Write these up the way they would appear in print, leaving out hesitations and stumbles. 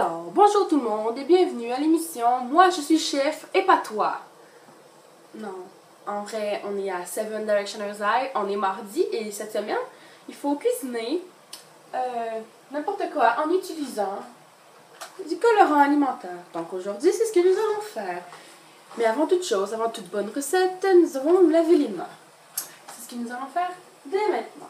Alors, bonjour tout le monde et bienvenue à l'émission Moi je suis chef et pas toi. Non, en vrai, on est à Seven Directioners Live, on est mardi et cette semaine, il faut cuisiner n'importe quoi en utilisant du colorant alimentaire. Donc aujourd'hui, c'est ce que nous allons faire. Mais avant toute chose, avant toute bonne recette, nous allons nous laver les mains. C'est ce que nous allons faire dès maintenant.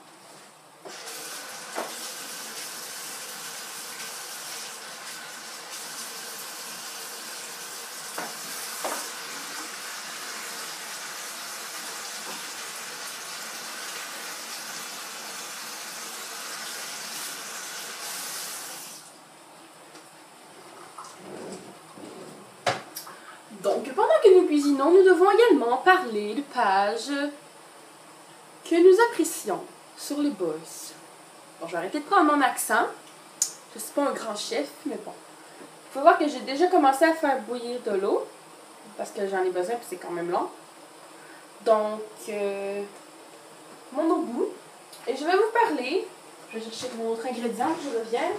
Donc, pendant que nous cuisinons, nous devons également parler de pages que nous apprécions sur les boys. Bon, je vais arrêter de prendre mon accent. Je ne suis pas un grand chef, mais bon. Il faut voir que j'ai déjà commencé à faire bouillir de l'eau, parce que j'en ai besoin, puis c'est quand même long. Donc, mon eau bout. Et je vais vous parler. Je vais chercher mon autre ingrédient, je reviens.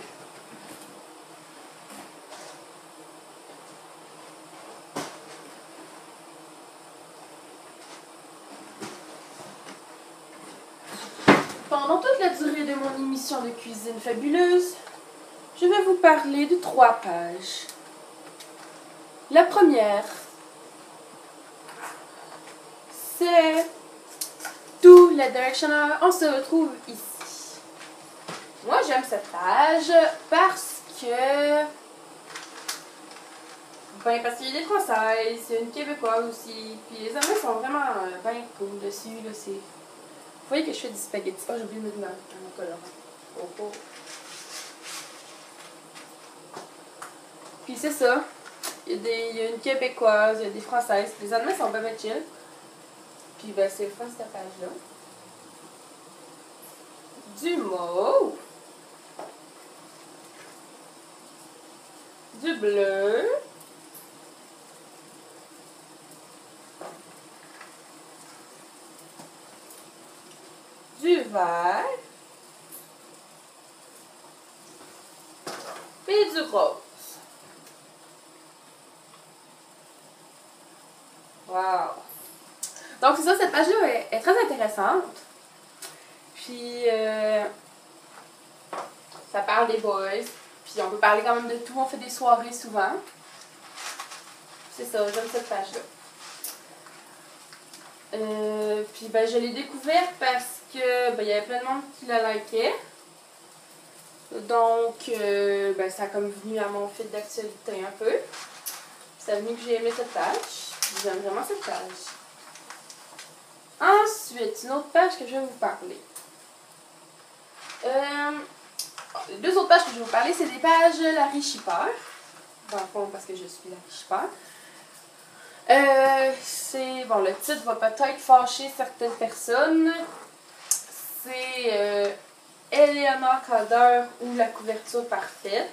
Pendant toute la durée de mon émission de cuisine fabuleuse, je vais vous parler de 3 pages. La première, c'est Tous les Directioners, on se retrouve ici. Moi, j'aime cette page parce que... Ben, parce qu'il y a des Françaises, il y a une Québécoise aussi, puis les Allemands sont vraiment bien cool dessus, là, c'est... Vous voyez que je fais du spaghetti. Oh, j'ai oublié de mettre mon colorant. Oh, oh. Puis c'est ça. Il y a une Québécoise, il y a des Françaises. Les Allemands sont bien chill. Puis ben, c'est le fun cette page-là. Du mauve. Du bleu. Du vert. Et du rose. Wow! Donc, c'est ça, cette page-là est très intéressante. Puis, ça parle des boys. Puis, on peut parler quand même de tout. On fait des soirées souvent. C'est ça, j'aime cette page-là. Puis, ben, je l'ai découverte parce que ben, il y avait plein de monde qui la likait. Donc, ben, ça a comme venu à mon fil d'actualité un peu. C'est venu que j'ai aimé cette page. J'aime vraiment cette page. Ensuite, une autre page que je vais vous parler. Les 2 autres pages que je vais vous parler, c'est des pages Larry Shipper. Dans le fond, parce que je suis Larry Shipper. Bon, le titre va peut-être fâcher certaines personnes. C'est Eleanor Calder ou La couverture parfaite.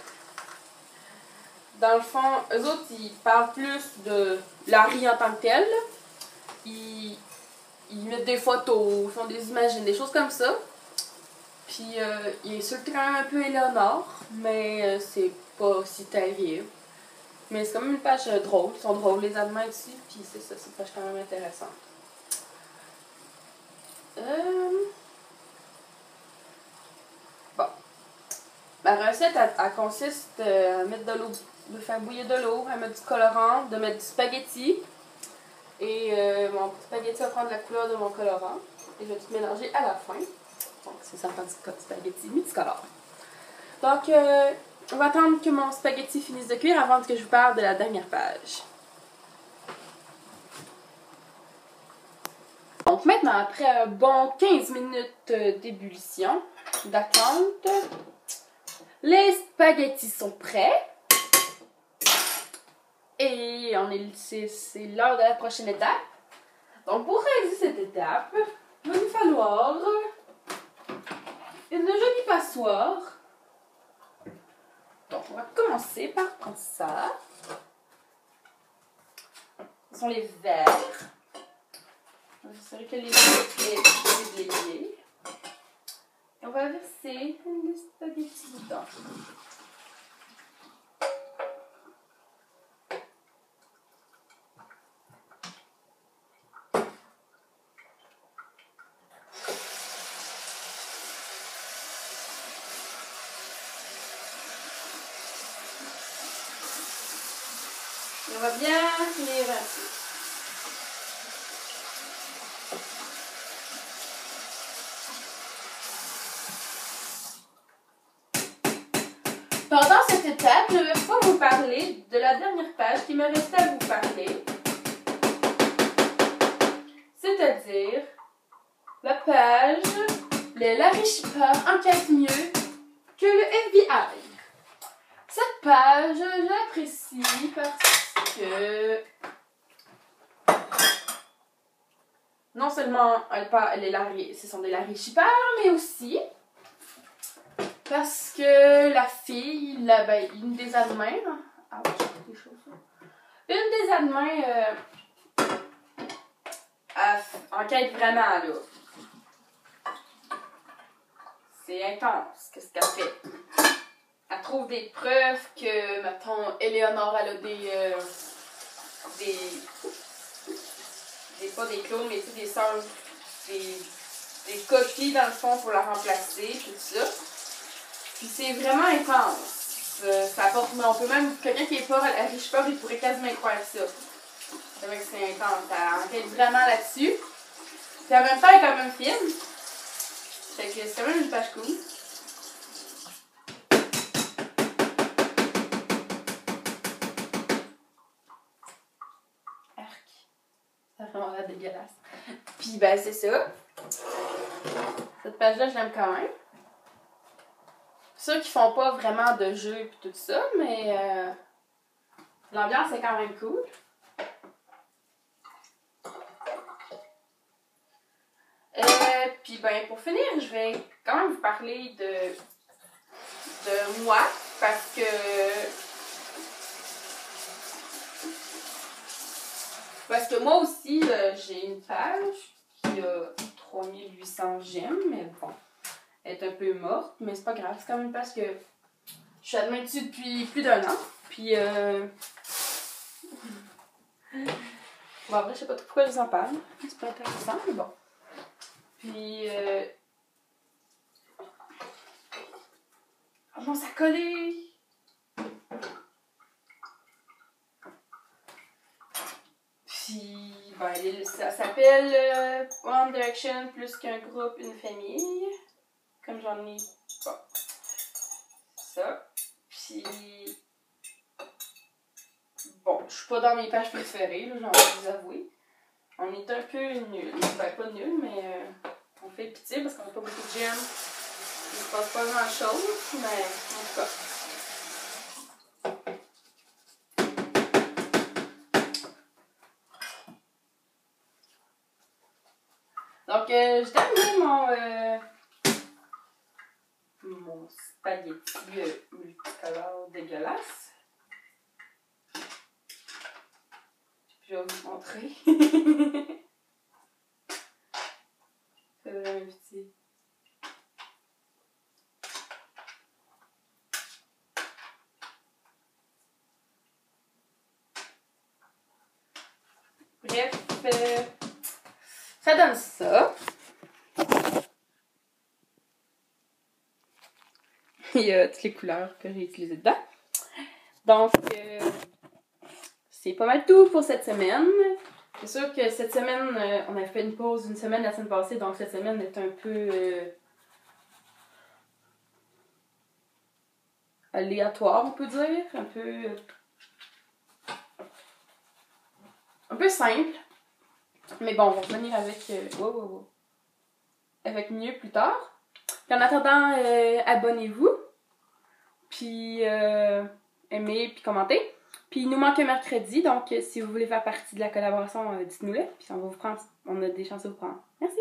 Dans le fond, eux autres, ils parlent plus de Larry en tant que tel. Ils mettent des photos, ils font des images, des choses comme ça. Puis, il insulte quand même un peu Eleanor, mais c'est pas si terrible. Mais c'est quand même une page drôle. Ils sont drôles, les Allemands ici. Puis c'est ça, c'est une page quand même intéressante. Bon. Ma recette, elle consiste à mettre de l'eau, de faire bouillir de l'eau, à mettre du colorant, de mettre du spaghetti. Et mon spaghetti va prendre la couleur de mon colorant. Et je vais tout mélanger à la fin. Donc, c'est ça, du spaghetti multicolore. Donc, on va attendre que mon spaghetti finisse de cuire avant que je vous parle de la dernière page. Donc, maintenant, après un bon 15 minutes d'ébullition, d'attente, les spaghettis sont prêts. Et c'est l'heure de la prochaine étape. Donc, pour réaliser cette étape, il va nous falloir une jolie passoire. Donc, on va commencer par prendre ça. Ce sont les verres. Je serai que les est déblayé. Et on va verser les spaghettis dedans. On va bien les rincer. Pendant cette étape, je vais pouvoir vous parler de la dernière page qui me restait à vous parler. C'est-à-dire la page « Le Larry Shipper enquête mieux que le FBI ». Cette page, je l'apprécie parce que non seulement ce sont des Larry Shipper, mais aussi parce que la fille, une des admins, une des admins enquête vraiment là. C'est intense, qu'est-ce qu'elle fait? Elle trouve des preuves que, mettons, Eleanor, elle a pas des clones, mais des sœurs, des copies dans le fond pour la remplacer, tout ça. Puis c'est vraiment intense. Ça apporte, on peut même, quelqu'un qui est pas riche pas, il pourrait quasiment croire ça. C'est vrai que c'est intense. Elle enquête vraiment là-dessus. Puis en même temps, elle est quand même fine. Fait que c'est quand même une page cool. Arc. Ça a vraiment l'air dégueulasse. Puis ben c'est ça. Cette page-là, je l'aime quand même. C'est sûr qu'ils font pas vraiment de jeu et tout ça, mais l'ambiance est quand même cool. Puis ben pour finir, je vais quand même vous parler de moi parce que moi aussi j'ai une page qui a 3800 j'aime, mais bon, elle est un peu morte, mais c'est pas grave, c'est quand même parce que je suis admin dessus depuis plus d'1 an. Puis bon, après je sais pas trop pourquoi je vous en parle, c'est pas intéressant, mais bon. Puis oh non, ça a collé! Puis, ben, ça s'appelle One Direction, plus qu'un groupe, une famille. Comme j'en ai pas. Ça. Puis, bon, je suis pas dans mes pages préférées, là, j'en vais vous avouer. On est un peu nuls. Ben, pas nuls, mais on fait pitié parce qu'on n'a pas beaucoup de gemmes. Il ne se passe pas grand chose, mais en tout cas. Donc, j'ai terminé mon spaghetti multicolore dégueulasse. Je vais vous montrer. C'est vraiment petit. Bref, ça donne ça. Il y a toutes les couleurs que j'ai utilisées dedans. Donc, c'est pas mal tout pour cette semaine. C'est sûr que cette semaine, on a fait une pause d'une semaine la semaine passée, donc cette semaine est un peu aléatoire, on peut dire. Un peu simple. Mais bon, on va revenir avec mieux plus tard. Puis en attendant, abonnez-vous. Puis aimez, puis commentez. Puis il nous manque un mercredi, donc si vous voulez faire partie de la collaboration, dites-nous-le. Puis on a des chances de vous prendre. Merci!